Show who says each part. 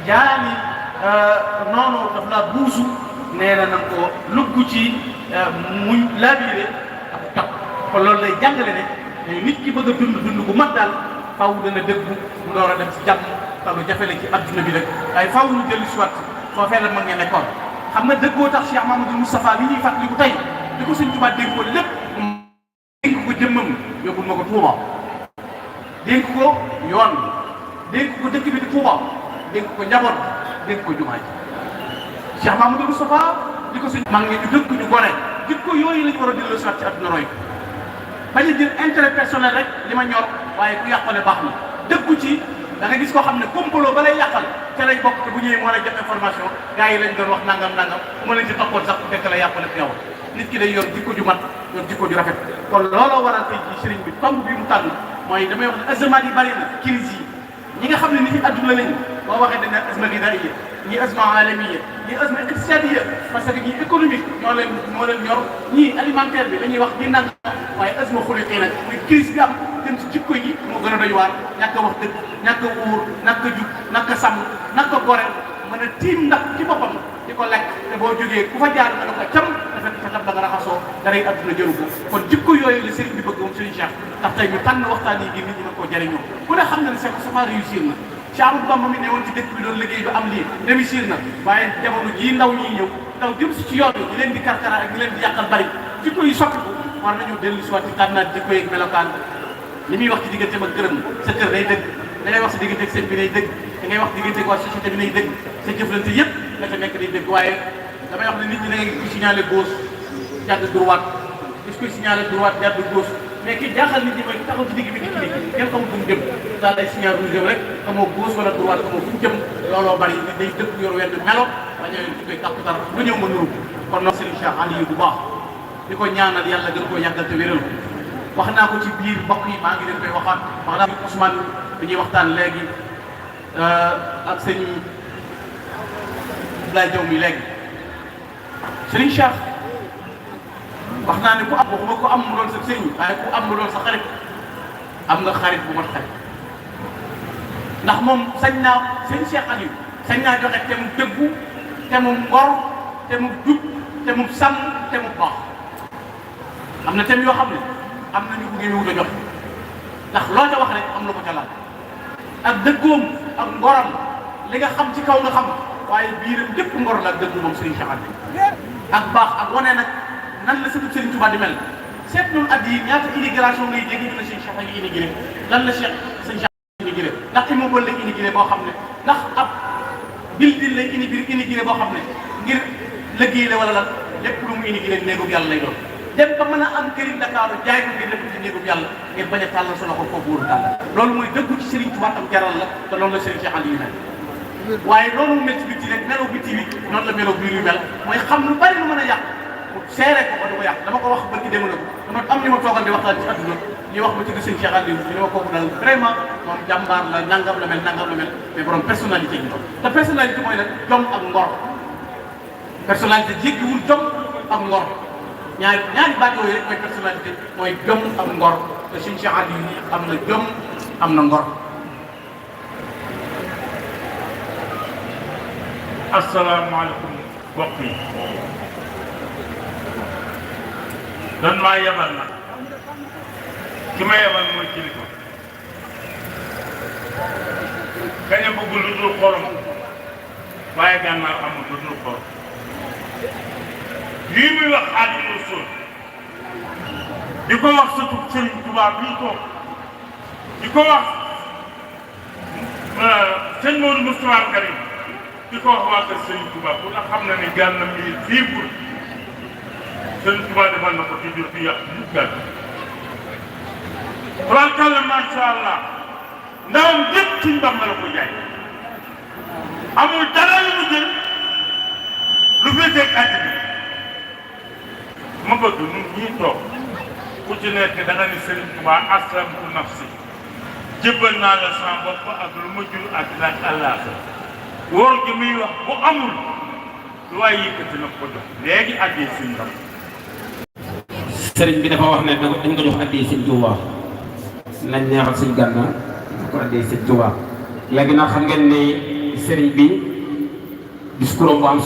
Speaker 1: jaani noonu daf laa buusu nee na nga ko lugg ci muy labiré ak topp kon loolu lay jàngale ne nit ki bëgg a dund bu mat daal faw dana dëggu mu door a dem ci jàmm te lu jafe la ci adduna bi rek waaye faw ñu dellu si waat foofee la mag ngeen nekkoon xam nga dëggoo tax Cheikh Mamadou Moustapha li ñuy fàttaliku tey di ko Sëñ Tuubaa dénk ko lépp dénk ko jëmmam yóbbul ma ko Touba dénk ko yoon dénk ko dëkk bi di Touba dénk ko njaboot dénk ko jumaa ji Cheikh Mamadou Moustapha di ko Sëñ mag ngeen ñu dëkk ñu gore jikko yooyu lañu war a dellu si waat ci adduna roy bañ a jël intérêt personnel rek li ma ñor waaye ku yàqale baax na dëggu ci da nga gis koo xam ne complot ba lay yàqal ca lay bokk te bu ñëwee moo lay jox information gars yi lañ doon wax nangam bu ma leen ci toppoon sax fekk la yàqale fi yow nit ki day yor jikko ju mat yor jikko ju rafet kon looloo waral tey jii sëriñ bi tomb bi mu tànn mooy damay wax ne azamaat yi bari na crise yi ñi nga xam ne nit yi adduna lañu boo waxee dañ ne azma ghidaiya ñii azma alamiya ñii azma iqtisadiya parce que ñii économique moo leen ñor ñii alimentaire bi dañuy wax di nang waaye azma xuliqi nag muy crise bi am dem ci jikko yi moo gën a doy waar ñàkk a wax dëgg ñàkk a wóor ñàkk a jub ñàkk a sàmm ñàkk a gore mën a tiim ndax ci boppam di ko lekk te boo jógee ku fa jaar nga ne ko cam dafa fetab da nga raxasoo daray adduna jëru ko kon jikko yooyu la sëriñ bi bëgg moom sëriñ Cheikh ndax tey ñu tànn waxtaan yi ngir nit ñi mën koo jëriñoo ku ne xam na ne Cheikh Moustapha réussir na Cheikh Amadou Bamba mi ne woon ci dëkk bi doon liggéey ba am lii réussir na waaye jamono jii ndaw ñii ñëw ndaw jëm si ci yoon bi di leen di karkara ak di leen di yàqal bari jikko yi soppiku war nañu dellu si waat ci tànnaat jikko yeeg melokaan li muy wax ci diggante ak gërëm sa kër day dëgg da ngay wax si diggante ak sëñ bi day dëgg da ngay wax diggante ak waa société bi day dëgg sa jëflante yëpp la ca nekk day dëgg waaye damay wax ne nit ñi da ngay gis signalé gauche jàdd droite gis koy signalé droite jàdd gauche mais ki jaaxal nit ñi mooy taxaw ci digg bi di cliquer kenn xamul fu mu jëm daal ay signal rouge rek xamoo gauche wala droite xamoo fu mu jëm looloo bari nit day dëgg yor wenn melo wañño ci koy kàpp dara lu ñëw ma nuru kon noonu Serigne Cheikh Aliou bu baax di ko ñaanal yàlla gën koo yàggal te wéral wax naa ko ci biir mbokk yi maa ngi leen koy waxaat wax naa ko Ousmane bi ñuy waxtaan léegi ak sëñ Abdoulaye Diaw mi léegi Serigne Cheikh wax naa ne ku am waxuma ko am mu doon sa sëñ waaye ku am mu doon sa xarit am nga xarit bu mat xarit ndax moom sañ naa sëñ Cheikh Aliou sañ naa joxe te mu dëggu te mu ngor te mu jub te mu sàmm te mu baax am na thème yoo xam ne am na ñu ko génne wut a jox ndax loo ca wax rek am na ko ca laal ak dëggoom ak ngoram li nga xam ci kaw nga xam waaye biiram lépp ngor la ak dëggu moom Serigne Cheikh Aliou ak baax ak wane nag nan la sëtu Serigne Touba di mel seet noonu at yi ñaata immigration ngay dégg ñu ne Serigne Cheikh a ngi immigré lan la Cheikh Serigne Cheikh immigré ndax immeuble lay immigré boo xam ne ndax ab building lay immigré boo xam ne ngir liggéey la wala lan lépp lu mu immigré néegub yàlla lay doon dem ba mën a am këriñ Dakar jaay ko ngir def ci néegub yàlla ngir bañ a tàllal sa loxo foofu wóoru tàll loolu mooy dëggu ci Serigne Touba am jaral la te loolu la Serigne Cheikh Aliou mel waaye loolu mu mel ci bitti rek melo bitti bi noonu la melo biir yu mel mooy xam lu bari lu mën a yàq seere ko ba du ko yàq dama ko wax barki démb na ko dama am ñu ma toogal di waxtaan ci adduna ñu wax ma ci Serigne Cheikh Aliou ñu ne ma kooku daal vraiment moom jàmbaar la nangam la mel mais borom personnalité gi te personnalité mooy nag jom ak ngor personnalité jéggiwul jom ak ngor ñaari baat yooyu rek mooy personnalité mooy jom ak ngor te Serigne Cheikh Aliou am na jom am na ngor.
Speaker 2: asalaamaaleykum mbokk yi dan maa yebal nag ki ma yebal mooy kilifa kañ a bëgg lu dul xorom waaye gànnaar amul lu dul xorom lii muy wax Xaadimu Rasuul di ko wax surtout Serigne Touba bii toog di ko wax sëñ Maodo Moustapha Karim di ko wax waa kër Serigne Touba pour nga xam na ne gànna mi fii pour Serigne Touba defal na ko ci jur fi yàq mu gànn tubaarkàlla macha allah ndawam lépp suñ Bamba la ko jaay amul dara lu mu jël lu féeteeg àddina ma bëgg ñun ñii toog ku ci nekk da nga ni Serigne Touba aslamtu nafsi jébbal naa la sama bopp ak lu ma jur àddina ak àllaaxira wóor gi muy wax bu amul lu waaye yëkkati na ko jox léegi addee suñ ndam
Speaker 3: sëriñ bi dafa wax ne dañ ko jox addee sëñ Touba nañ neexal sëñ Gana ko addee sëñ Touba léegi nag xam ngeen ni sëriñ bi discours bu am